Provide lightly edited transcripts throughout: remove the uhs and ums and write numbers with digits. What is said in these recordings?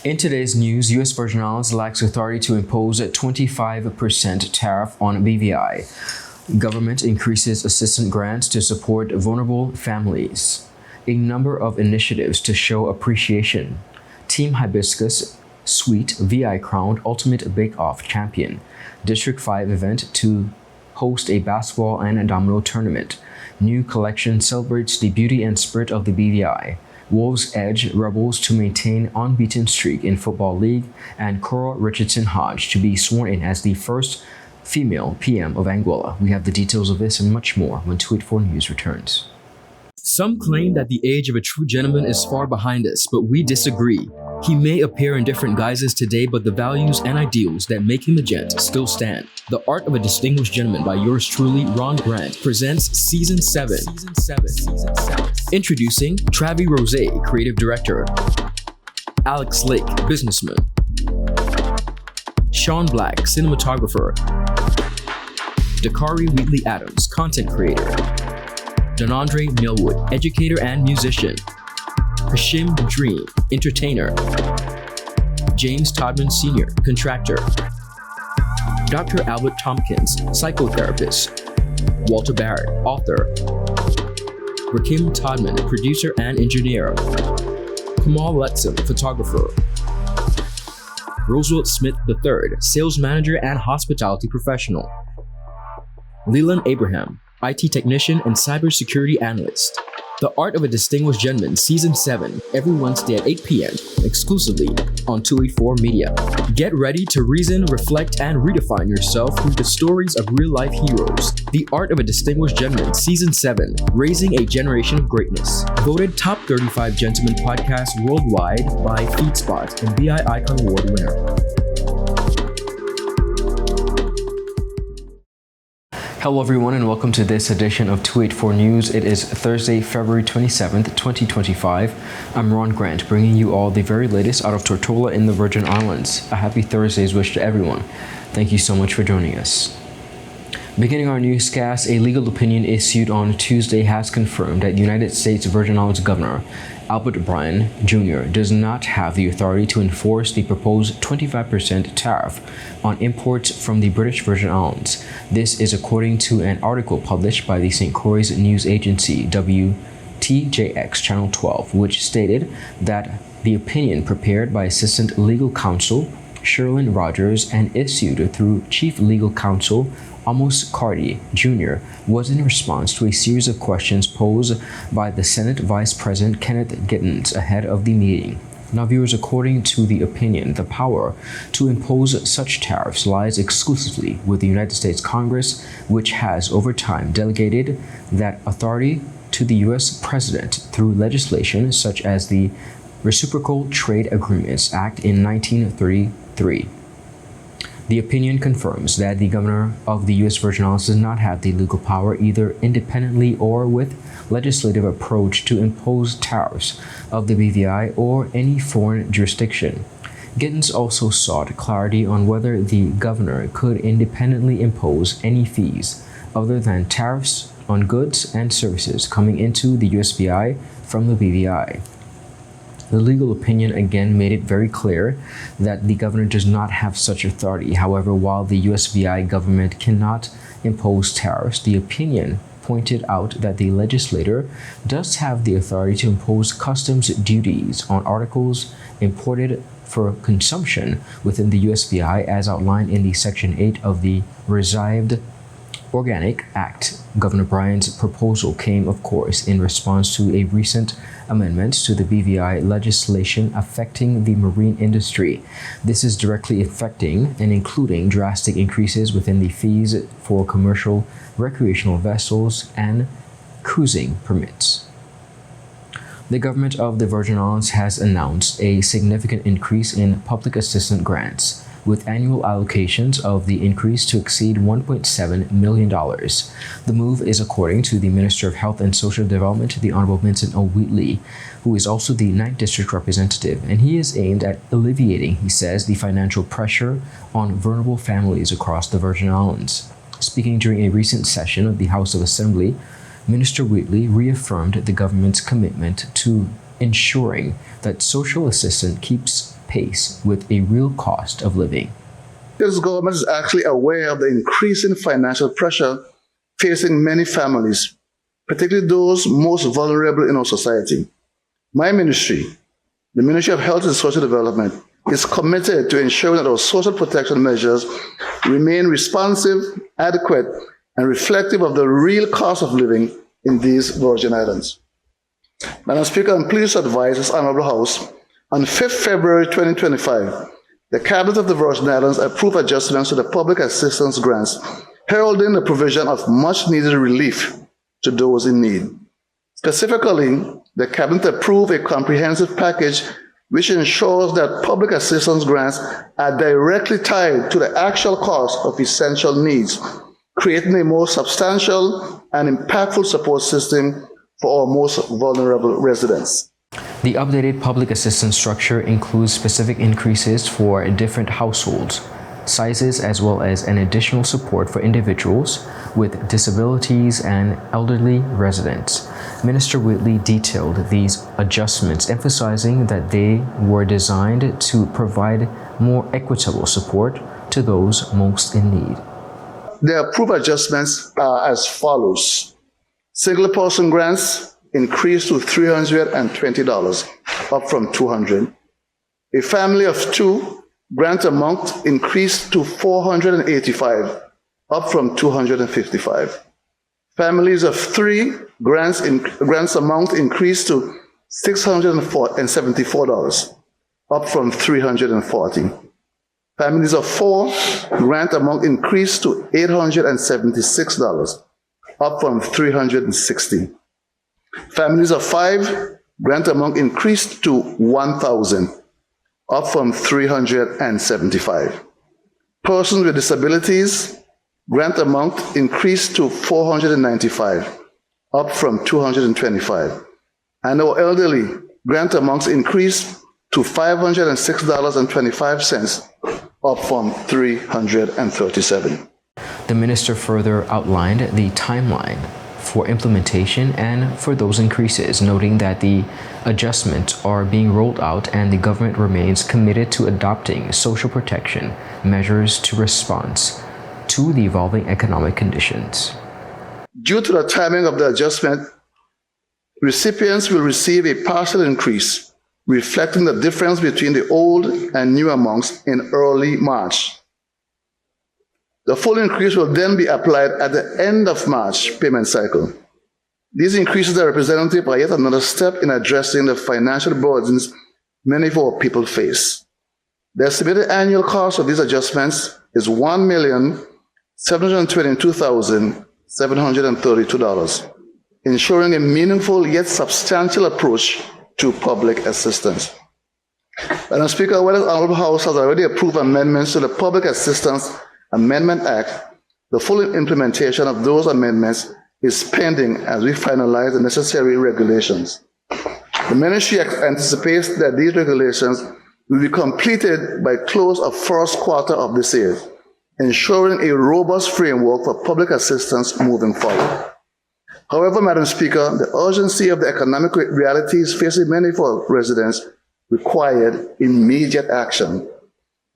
In today's news, U.S. Virgin Islands lacks authority to impose a 25% tariff on BVI. Government increases assistance grants to support vulnerable families. A number of initiatives to show appreciation. Team Hibiscus Suite VI crowned Ultimate Bake-Off champion. District 5 event to host a basketball and a domino tournament. New collection celebrates the beauty and spirit of the BVI. Wolves edge Rebels to maintain unbeaten streak in Football League, and CORA Richardson HODGE to be sworn in as the first female PM of Anguilla. We have the details of this and much more when 284 News returns. Some claim that the age of a true gentleman is far behind us, but we disagree. He may appear in different guises today, but the values and ideals that make him a gent still stand. The Art of a Distinguished Gentleman by yours truly, Ron Grant, presents Season 7. Introducing Travi Rose, Creative Director. Alex Lake, Businessman. Sean Black, Cinematographer. Dakari Wheatley Adams, Content Creator. Donandre Millwood, Educator and Musician. Hashim Dream, Entertainer. James Todman Sr., Contractor. Dr. Albert Tompkins, Psychotherapist. Walter Barrett, Author. Rakim Todman, Producer and Engineer. Kamal Letson, Photographer. Roosevelt Smith III, Sales Manager and Hospitality Professional. Leland Abraham, IT Technician and Cybersecurity Analyst. The Art of a Distinguished Gentleman, Season 7, every Wednesday at 8 p.m., exclusively on 284 Media. Get ready to reason, reflect, and redefine yourself through the stories of real-life heroes. The Art of a Distinguished Gentleman, Season 7, Raising a Generation of Greatness. Voted Top 35 Gentleman Podcast Worldwide by FeedSpot and BI Icon Award winner. Hello everyone and welcome to this edition of 284 News. It is Thursday, February 27th, 2025. I'm Ron Grant, bringing you all the very latest out of Tortola in the Virgin Islands. A happy Thursday's wish to everyone. Thank you so much for joining us. Beginning our newscast, a legal opinion issued on Tuesday has confirmed that United States Virgin Islands Governor Albert Bryan Jr. does not have the authority to enforce the proposed 25% tariff on imports from the British Virgin Islands. This is according to an article published by the St. Croix news agency WTJX Channel 12, which stated that the opinion prepared by Assistant Legal Counsel Sherlyn Rogers and issued through Chief Legal Counsel Amos Cardi Jr. was in response to a series of questions posed by the Senate Vice President Kenneth Gittens ahead of the meeting. Now viewers, according to the opinion, the power to impose such tariffs lies exclusively with the United States Congress, which has over time delegated that authority to the U.S. President through legislation such as the Reciprocal Trade Agreements Act in 1933. The opinion confirms that the governor of the U.S. Virgin Islands does not have the legal power, either independently or with legislative approach, to impose tariffs of the BVI or any foreign jurisdiction. Gittens also sought clarity on whether the governor could independently impose any fees other than tariffs on goods and services coming into the USVI from the BVI. The legal opinion again made it very clear that the governor does not have such authority. However, while the USVI government cannot impose tariffs, the opinion pointed out that the legislator does have the authority to impose customs duties on articles imported for consumption within the USVI as outlined in the Section 8 of the Revived Organic Act. Governor Bryan's proposal came, of course, in response to a recent amendment to the BVI legislation affecting the marine industry. This is directly affecting and including drastic increases within the fees for commercial recreational vessels and cruising permits. The government of the Virgin Islands has announced a significant increase in public assistance grants, with annual allocations of the increase to exceed $1.7 million. The move is according to the Minister of Health and Social Development, the Honorable Vincent O. Wheatley, who is also the 9th District Representative, and he is aimed at alleviating, he says, the financial pressure on vulnerable families across the Virgin Islands. Speaking during a recent session of the House of Assembly, Minister Wheatley reaffirmed the government's commitment to ensuring that social assistance keeps pace with a real cost of living. This government is actually aware of the increasing financial pressure facing many families, particularly those most vulnerable in our society. My ministry, the Ministry of Health and Social Development, is committed to ensuring that our social protection measures remain responsive, adequate, and reflective of the real cost of living in these Virgin Islands. Madam Speaker, I'm pleased to advise this Honourable House on 5th February 2025, the Cabinet of the Virgin Islands approved adjustments to the public assistance grants, heralding the provision of much-needed relief to those in need. Specifically, the Cabinet approved a comprehensive package which ensures that public assistance grants are directly tied to the actual cost of essential needs, creating a more substantial and impactful support system for our most vulnerable residents. The updated public assistance structure includes specific increases for different households, sizes, as well as an additional support for individuals with disabilities and elderly residents. Minister Whitley detailed these adjustments, emphasizing that they were designed to provide more equitable support to those most in need. The approved adjustments are as follows. Single person grants increased to $320, up from $200. A family of 2 grant amount increased to $485, up from $255. Families of 3 grants amount increased to $674, up from $340. Families of 4 grant amount increased to $876, up from $360. Families of 5 grant amount increased to $1,000, up from $375. Persons with disabilities grant amount increased to $495, up from $225. And our elderly grant amounts increased to $506.25, up from $337. The minister further outlined the timeline for implementation and for those increases, noting that the adjustments are being rolled out and the government remains committed to adopting social protection measures to respond to the evolving economic conditions. Due to the timing of the adjustment, recipients will receive a partial increase, reflecting the difference between the old and new amounts in early March. The full increase will then be applied at the end of March payment cycle. These increases are representative of yet another step in addressing the financial burdens many of our people face. The estimated annual cost of these adjustments is $1,722,732, ensuring a meaningful yet substantial approach to public assistance. Madam Speaker, while the Honourable House has already approved amendments to the Public Assistance Amendment Act, the full implementation of those amendments is pending as we finalize the necessary regulations. The Ministry anticipates that these regulations will be completed by close of first quarter of this year, ensuring a robust framework for public assistance moving forward. However, Madam Speaker, the urgency of the economic realities facing many of our residents required immediate action.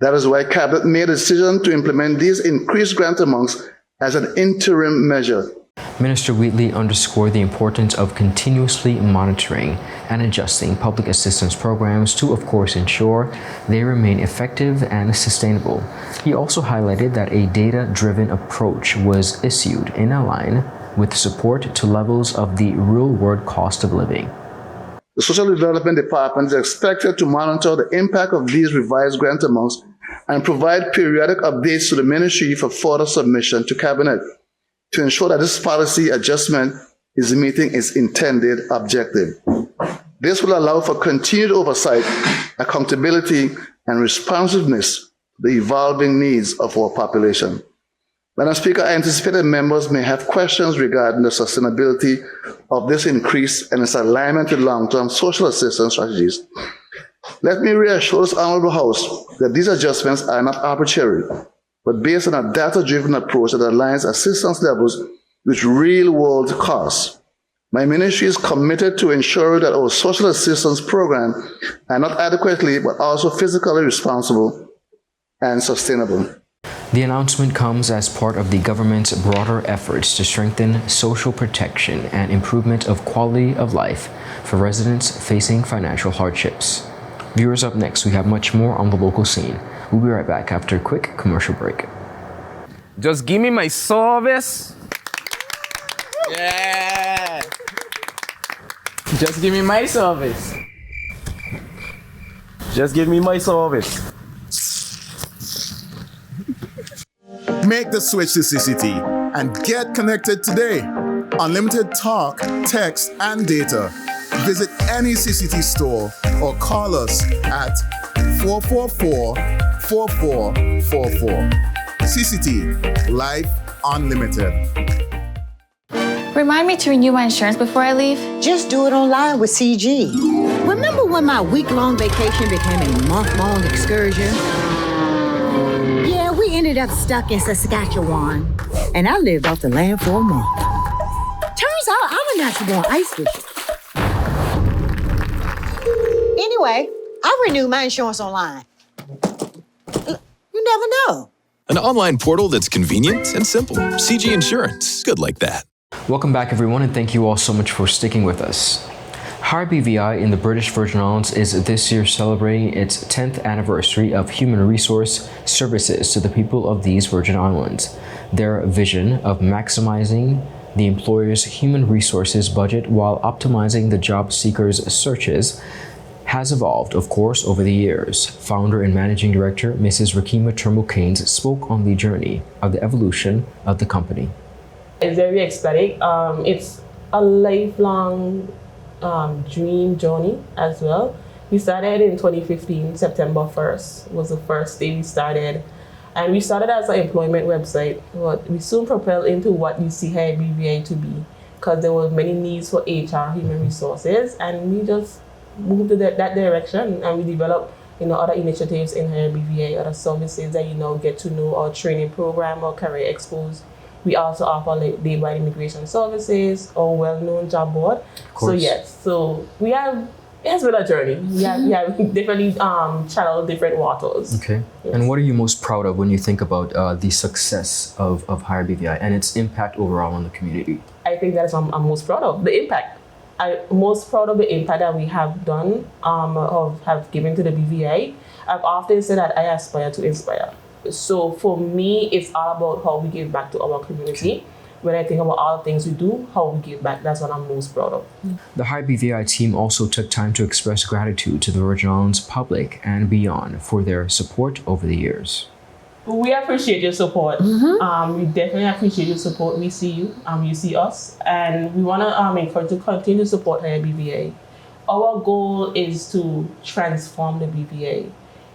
That is why Cabinet made a decision to implement these increased grant amounts as an interim measure. Minister Wheatley underscored the importance of continuously monitoring and adjusting public assistance programs to, of course, ensure they remain effective and sustainable. He also highlighted that a data-driven approach was issued in line with support to levels of the real-world cost of living. The Social Development Department is expected to monitor the impact of these revised grant amounts and provide periodic updates to the Ministry for further submission to Cabinet to ensure that this policy adjustment is meeting its intended objective. This will allow for continued oversight, accountability, and responsiveness to the evolving needs of our population. Madam Speaker, I anticipate that members may have questions regarding the sustainability of this increase and its alignment with long-term social assistance strategies. Let me reassure this Honourable House that these adjustments are not arbitrary, but based on a data-driven approach that aligns assistance levels with real-world costs. My ministry is committed to ensuring that our social assistance programs are not adequately but also fiscally responsible and sustainable. The announcement comes as part of the government's broader efforts to strengthen social protection and improvement of quality of life for residents facing financial hardships. Viewers, up next, we have much more on the local scene. We'll be right back after a quick commercial break. Just give me my service. Yeah. Just give me my service. Just give me my service. Make the switch to CCT and get connected today. Unlimited talk, text, and data. Visit any CCT store or call us at 444-4444. CCT, Life Unlimited. Remind me to renew my insurance before I leave. Just do it online with CG. Remember when my week-long vacation became a month-long excursion? Yeah, we ended up stuck in Saskatchewan, and I lived off the land for a month. Turns out I'm a natural-born ice fisher. Anyway, I renewed my insurance online. You never know. An online portal that's convenient and simple. CG Insurance. Good like that. Welcome back, everyone, and thank you all so much for sticking with us. HIBISCUS in the British Virgin Islands is this year celebrating its 10th anniversary of human resource services to the people of these Virgin Islands. Their vision of maximizing the employer's human resources budget while optimizing the job seekers' searches has evolved, of course, over the years. Founder and Managing Director, Mrs. Rakima Turnbull-Keynes, spoke on the journey of the evolution of the company. It's very ecstatic. It's a lifelong dream journey as well. We started in 2015, September 1st was the first day we started. And we started as an employment website, but we soon propelled into what you see here at BVI to be, because there were many needs for HR, human resources, and we just moved to that direction, and we developed other initiatives in here at BVI, other services that get to know, our training program, our career expos. We also offer like day-by immigration services or well-known job board. So yes, it has been a journey. We have definitely channeled different waters. Okay. Yes. And what are you most proud of when you think about the success of HIBISCUS and its impact overall on the community? I think that's what I'm most proud of, the impact. I'm most proud of the impact that we have done or have given to the BVI. I've often said that I aspire to inspire. So for me, it's all about how we give back to our community. When I think about all the things we do, how we give back, that's what I'm most proud of. The HIBISCUS team also took time to express gratitude to the Virgin Islands public and beyond for their support over the years. We appreciate your support. We definitely appreciate your support. We see you, you see us, and we want to encourage you to continue to support HIBISCUS. Our goal is to transform the BVI.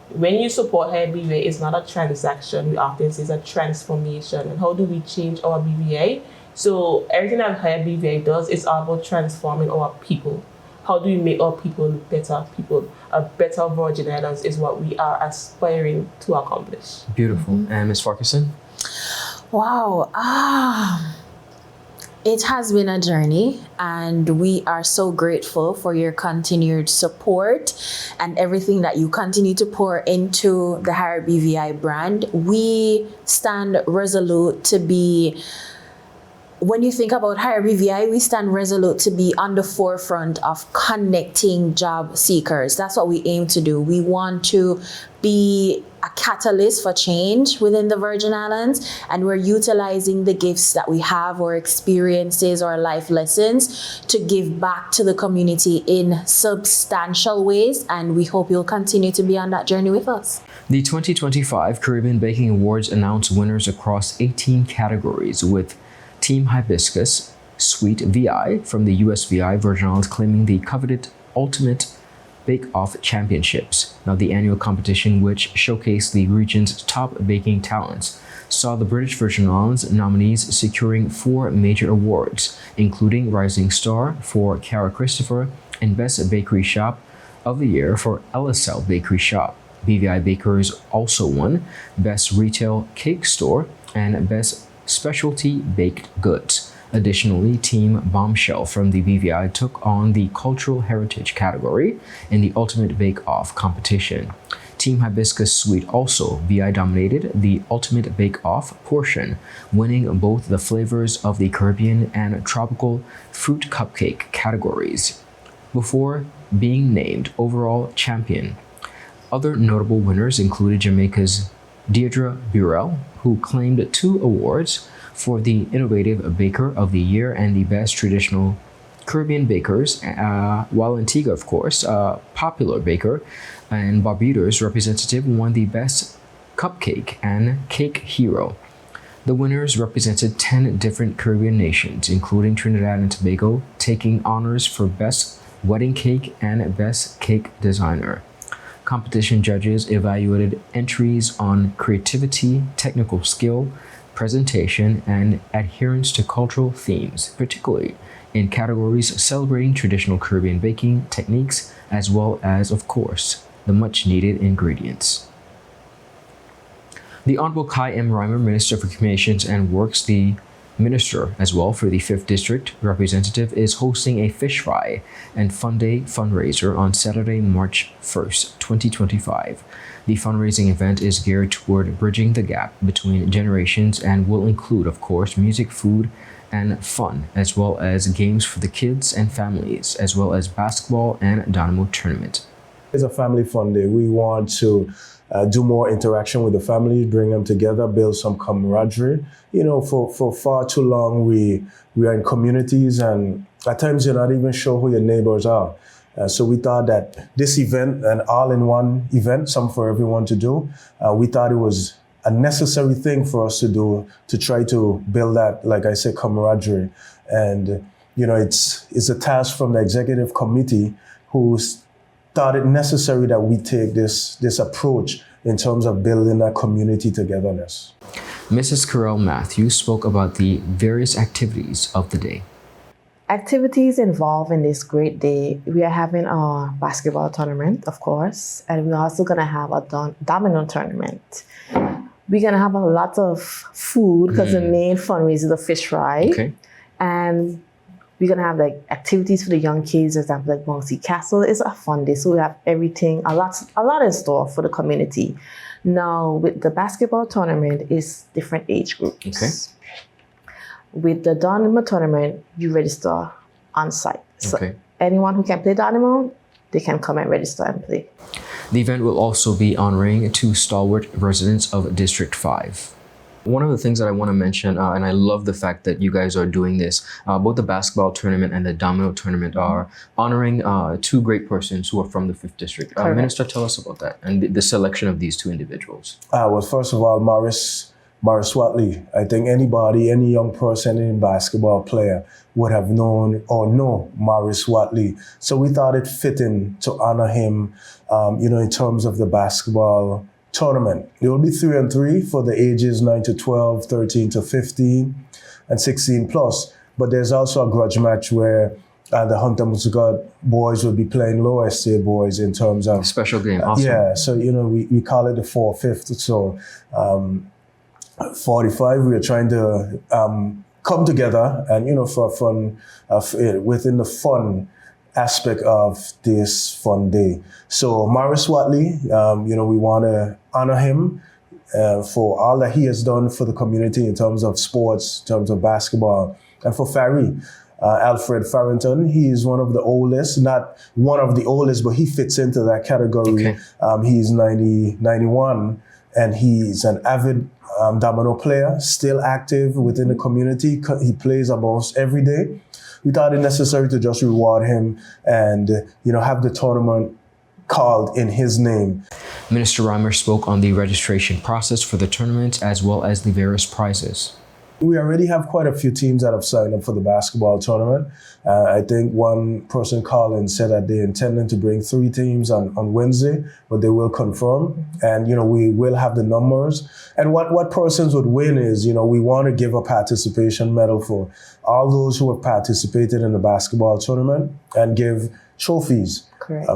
When you support HIBISCUS, it's not a transaction. We often say it's a transformation. And how do we change our BVI? So everything that HIBISCUS does is all about transforming our people. How do we make our people better people? A better Virgin Islands is what we are aspiring to accomplish. Beautiful. And Ms. Farquharson? Wow. It has been a journey, and we are so grateful for your continued support and everything that you continue to pour into the HIBISCUS brand. We stand resolute to be, when you think about HIBISCUS, we stand resolute to be on the forefront of connecting job seekers. That's what we aim to do. We want to be a catalyst for change within the Virgin Islands, and we're utilizing the gifts that we have, or experiences, or life lessons, to give back to the community in substantial ways, and we hope you'll continue to be on that journey with us. The 2025 Caribbean Baking Awards announced winners across 18 categories, with Team HIBISCUS Suite VI from the USVI Virgin Islands claiming the coveted Ultimate Bake-Off Championships. Now, the annual competition, which showcased the region's top baking talents, saw the British Virgin Islands nominees securing 4 major awards, including Rising Star for Cara Christopher and Best Bakery Shop of the Year for LSL Bakery Shop. BVI Bakers also won Best Retail Cake Store and Best Specialty Baked Goods. Additionally, Team Bombshell from the BVI took on the Cultural Heritage category in the Ultimate Bake-Off competition. Team Hibiscus Sweet also VI dominated the Ultimate Bake-Off portion, winning both the Flavors of the Caribbean and Tropical Fruit Cupcake categories, before being named overall champion. Other notable winners included Jamaica's Deirdre Burrell, who claimed 2 awards for the Innovative Baker of the Year and the Best Traditional Caribbean Bakers, while Antigua, of course, a popular baker, and Barbados representative won the Best Cupcake and Cake Hero. The winners represented 10 different Caribbean nations, including Trinidad and Tobago, taking honors for Best Wedding Cake and Best Cake Designer. Competition judges evaluated entries on creativity, technical skill, presentation, and adherence to cultural themes, particularly in categories celebrating traditional Caribbean baking techniques, as well as, of course, the much-needed ingredients. The Honorable Kai M. Reimer, Minister for Communications and Works, the Minister as well for the 5th District representative, is hosting a Fish Fry and Fun Day fundraiser on Saturday, March 1st, 2025. The fundraising event is geared toward bridging the gap between generations and will include, of course, music, food, and fun, as well as games for the kids and families, as well as basketball and dynamo tournament. It's a family fun day. We want to do more interaction with the family, bring them together, build some camaraderie. You know, for far too long, we are in communities, and at times you're not even sure who your neighbors are. So we thought that this event, an all-in-one event, something for everyone to do, we thought it was a necessary thing for us to do to try to build that, like I said, camaraderie. And, you know, it's a task from the executive committee who thought it necessary that we take this approach in terms of building that community togetherness. Mrs. Carell Matthews spoke about the various activities of the day. Activities involved in this great day. We are having a basketball tournament, of course, and we're also going to have a domino tournament. We're going to have a lot of food because the main fundraiser is the fish fry. Okay. And we're going to have like activities for the young kids, for example, like Bouncy Castle. It's a fun day. So we have everything, a lot in store for the community. Now, with the basketball tournament, it's different age groups. Okay. With the Dynamo tournament, you register on site. So Okay. anyone who can play Dynamo, they can come and register and play. The event will also be honoring 2 stalwart residents of District 5. One of the things that I want to mention, and I love the fact that you guys are doing this, both the basketball tournament and the domino tournament are honoring 2 great persons who are from the 5th District. Minister, tell us about that and the selection of these 2 individuals. Well, first of all, Morris Watley. I think any young person, any basketball player would have known or know Morris Watley. So we thought it fitting to honor him, in terms of the basketball tournament. It will be 3-on-3 for the ages 9 to 12, 13 to 15, and 16 plus. But there's also a grudge match where the Hunter Muscat boys will be playing Lower Estate boys in terms of special game. Awesome. Yeah, so we call it the 4-5th. So 45, we are trying to come together and for fun within the fun aspect of this fun day. So Morris Watley, we want to honor him for all that he has done for the community in terms of sports, in terms of basketball, and for Farry. Alfred Farrington, he is one of the oldest, not one of the oldest, but he fits into that category. Okay. He's 91, and he's an avid domino player, still active within the community. He plays almost every day. We thought it necessary to just reward him and, have the tournament called in his name. Minister Reimer spoke on the registration process for the tournament as well as the various prizes. We already have quite a few teams that have signed up for the basketball tournament. I think one person called and said that they're intending to bring 3 teams on Wednesday, but they will confirm. And, we will have the numbers. And what persons would win is, we want to give a participation medal for all those who have participated in the basketball tournament and give trophies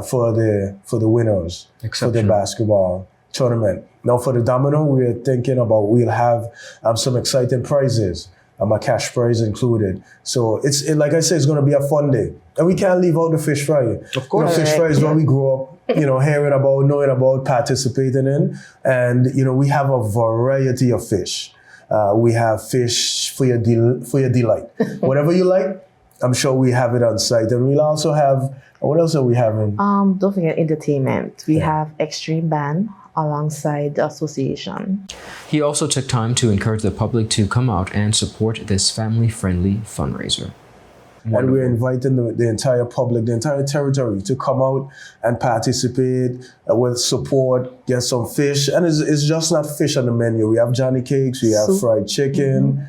for the winners for the basketball tournament. Now for the domino, we're thinking about we'll have some exciting prizes. a cash prize included. So like I said, it's going to be a fun day. And we can't leave out the fish fry. Of course. Fish fry is what we grew up, hearing about, knowing about, participating in. And, we have a variety of fish. We have fish for your delight. Whatever you like, I'm sure we have it on site. And we'll also have, what else are we having? Don't forget entertainment. We have Extreme Band alongside the association. He also took time to encourage the public to come out and support this family-friendly fundraiser. And we're inviting the entire public, the entire territory to come out and participate with support, get some fish. And it's just not fish on the menu. We have Johnny cakes, we have fried chicken.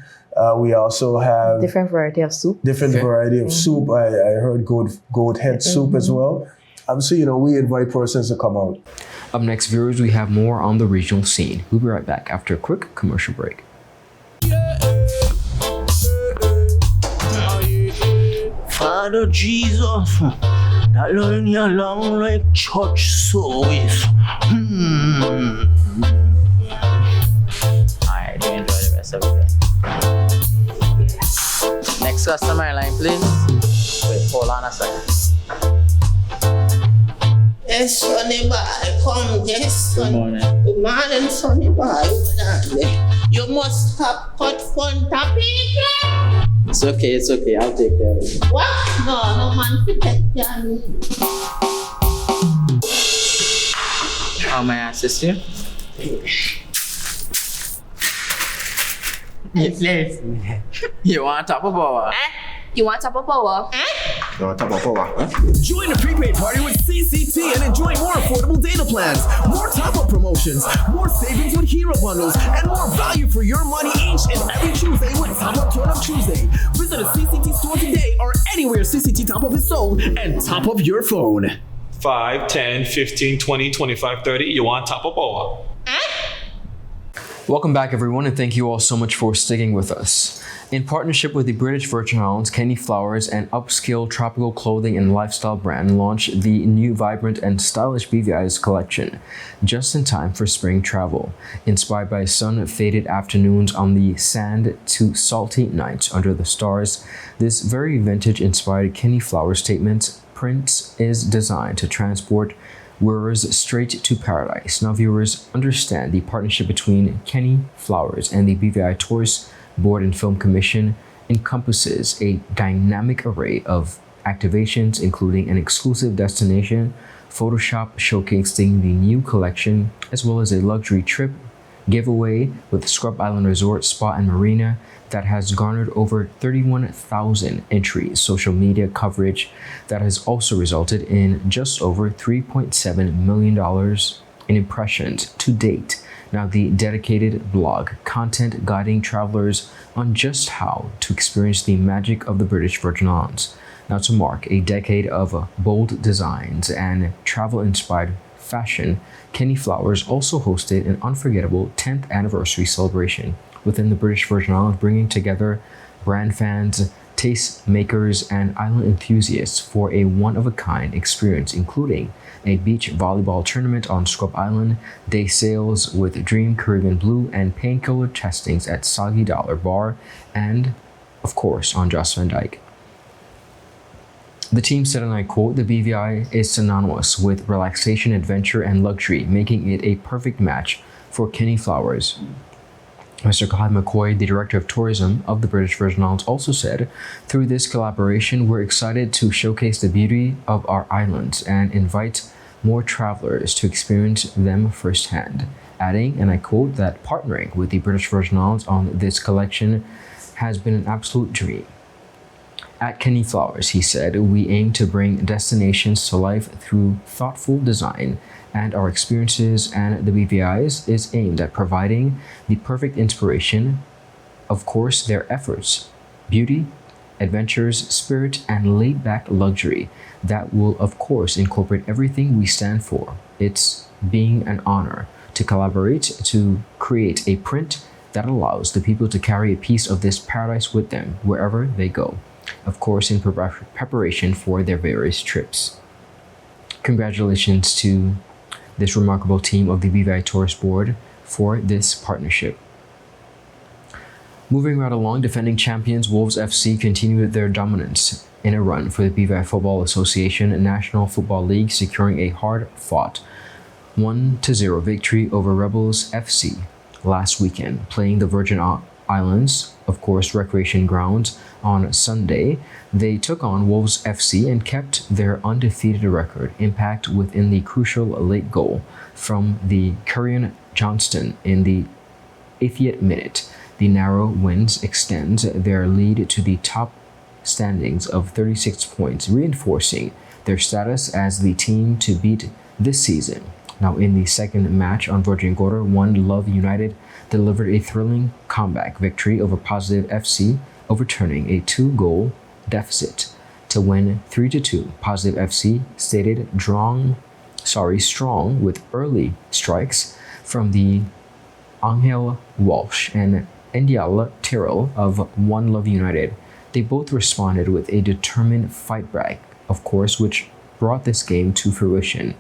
We also have different variety of soup. Variety of soup. I heard goat head soup as well. So, we invite persons to come out. Up next, viewers, we have more on the regional scene. We'll be right back after a quick commercial break. Father Jesus, that line you long like church service. Alright, you enjoy the rest of it. Next customer line, please. Wait, hold on a second. Yes, Sonny boy, come. Yes, Sonny. Good morning. Good morning, Sonny boy. Hold on there. You must have cut fun topic. It's okay. I'll take care of it. What? No man fit it. How may I assist you? Yes. You want top of power? You want top of power? Join the prepaid party with CCT and enjoy more affordable data plans, more top-up promotions, more savings with hero bundles, and more value for your money each and every Tuesday with Top Up Turn Up Tuesday. Visit a CCT store today or anywhere CCT Top Up is sold and top up your phone. 5, 10, 15, 20, 25, 30. You want top of power? Welcome back, everyone, and thank you all so much for sticking with us. In partnership with the British Virgin Islands, Kenny Flowers, an upscale tropical clothing and lifestyle brand, launched the new vibrant and stylish BVI's collection, just in time for spring travel. Inspired by sun-faded afternoons on the sand to salty nights under the stars, this very vintage-inspired Kenny Flowers statement print is designed to transport wearers straight to paradise. Now, viewers, understand the partnership between Kenny Flowers and the BVI Tourist Board and Film Commission encompasses a dynamic array of activations, including an exclusive destination Photoshop showcasing the new collection, as well as a luxury trip giveaway with Scrub Island Resort, Spa and Marina that has garnered over 31,000 entries, social media coverage that has also resulted in just over $3.7 million in impressions to date. Now, the dedicated blog content guiding travelers on just how to experience the magic of the British Virgin Islands. Now, to mark a decade of bold designs and travel-inspired fashion, Kenny Flowers also hosted an unforgettable 10th anniversary celebration within the British Virgin Islands, bringing together brand fans, taste makers, and island enthusiasts for a one-of-a-kind experience, including a beach volleyball tournament on Scrub Island, day sails with Dream Caribbean Blue, and painkiller testings at Soggy Dollar Bar, and, of course, on Joss Van Dyke. The team said, and I quote, "The BVI is synonymous with relaxation, adventure, and luxury, making it a perfect match for Kenny Flowers." Mr. Clyde McCoy, the Director of Tourism of the British Virgin Islands, also said, "Through this collaboration, we're excited to showcase the beauty of our islands and invite more travelers to experience them firsthand." Adding, and I quote, that partnering with the British Virgin Islands on this collection has been an absolute dream. At Kenny Flowers, he said, "We aim to bring destinations to life through thoughtful design, and our experiences and the BVI's is aimed at providing the perfect inspiration, of course, their efforts, beauty, adventures, spirit, and laid-back luxury that will, of course, incorporate everything we stand for. It's being an honor to collaborate to create a print that allows the people to carry a piece of this paradise with them wherever they go, of course, in preparation for their various trips." Congratulations to this remarkable team of the BVI Tourist Board for this partnership. Moving right along, defending champions Wolves FC continued their dominance in a run for the BVI Football Association National Football League, securing a hard-fought 1-0 victory over Rebels FC last weekend, playing the Virgin Islands, of course, recreation grounds on Sunday. They took on Wolves FC and kept their undefeated record intact within the crucial late goal from the Curran Johnston in the 80th minute. The narrow wins extends their lead to the top standings of 36 points, reinforcing their status as the team to beat this season. Now, in the second match on Virgin Gorda, One Love United delivered a thrilling comeback victory over Positive FC, overturning a 2-goal deficit to win 3-2. Positive FC stated strong with early strikes from the Angel Walsh and Indiala Tyrrell of One Love United. They both responded with a determined fight back, of course, which brought this game to fruition.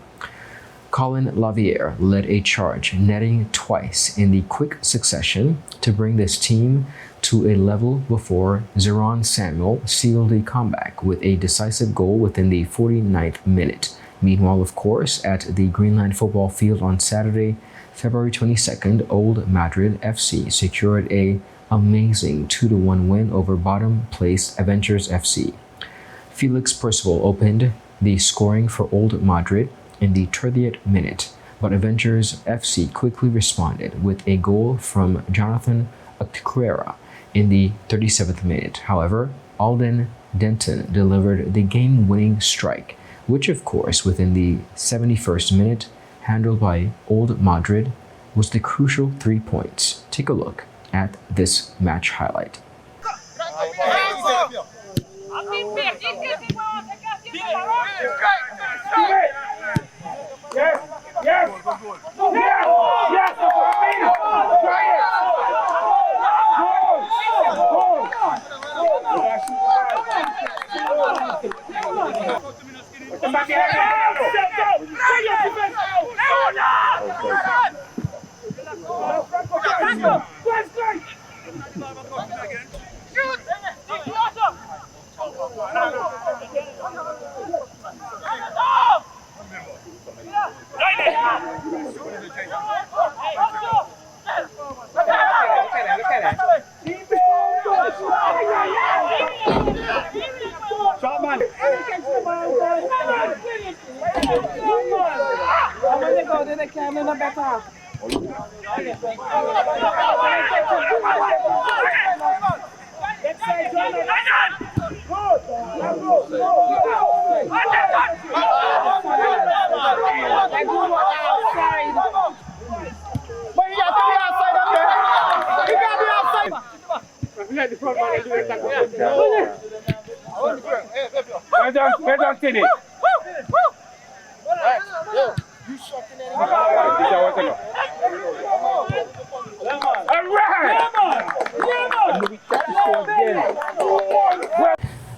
Colin Laviere led a charge, netting twice in the quick succession to bring this team to a level before Zeron Samuel sealed the comeback with a decisive goal within the 49th minute. Meanwhile, of course, at the Greenland football field on Saturday, February 22nd, Old Madrid FC secured a amazing 2-1 win over bottom-placed Avengers FC. Felix Percival opened the scoring for Old Madrid in the 30th minute, but Avengers FC quickly responded with a goal from Jonathan Acquera in the 37th minute. However, Alden Denton delivered the game-winning strike, which of course within the 71st minute, handled by Old Madrid, was the crucial 3 points. Take a look at this match highlight.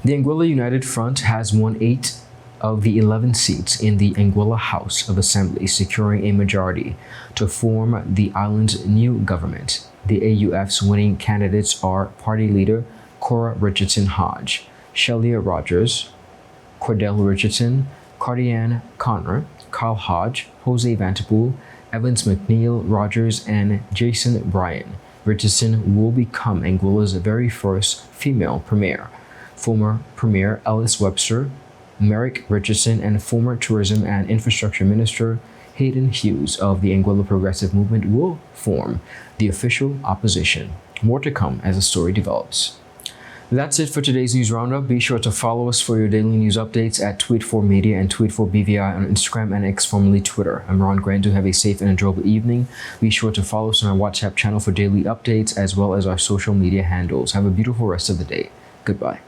The Anguilla United Front has won 8 of the 11 seats in the Anguilla House of Assembly, securing a majority to form the island's new government. The AUF's winning candidates are Party Leader Cora Richardson Hodge, Shelia Rogers, Cordell Richardson, Cardian Connor, Kyle Hodge, Jose Vantapool, Evans McNeil Rogers, and Jason Bryan. Richardson will become Anguilla's very first female premier. Former Premier Ellis Webster, Merrick Richardson, and former Tourism and Infrastructure Minister Hayden Hughes of the Anguilla Progressive Movement will form the official opposition. More to come as the story develops. That's it for today's news roundup. Be sure to follow us for your daily news updates at Tweet4Media and Tweet4BVI on Instagram and X, formerly Twitter. I'm Ron Grant. Do have a safe and enjoyable evening. Be sure to follow us on our WhatsApp channel for daily updates as well as our social media handles. Have a beautiful rest of the day. Goodbye.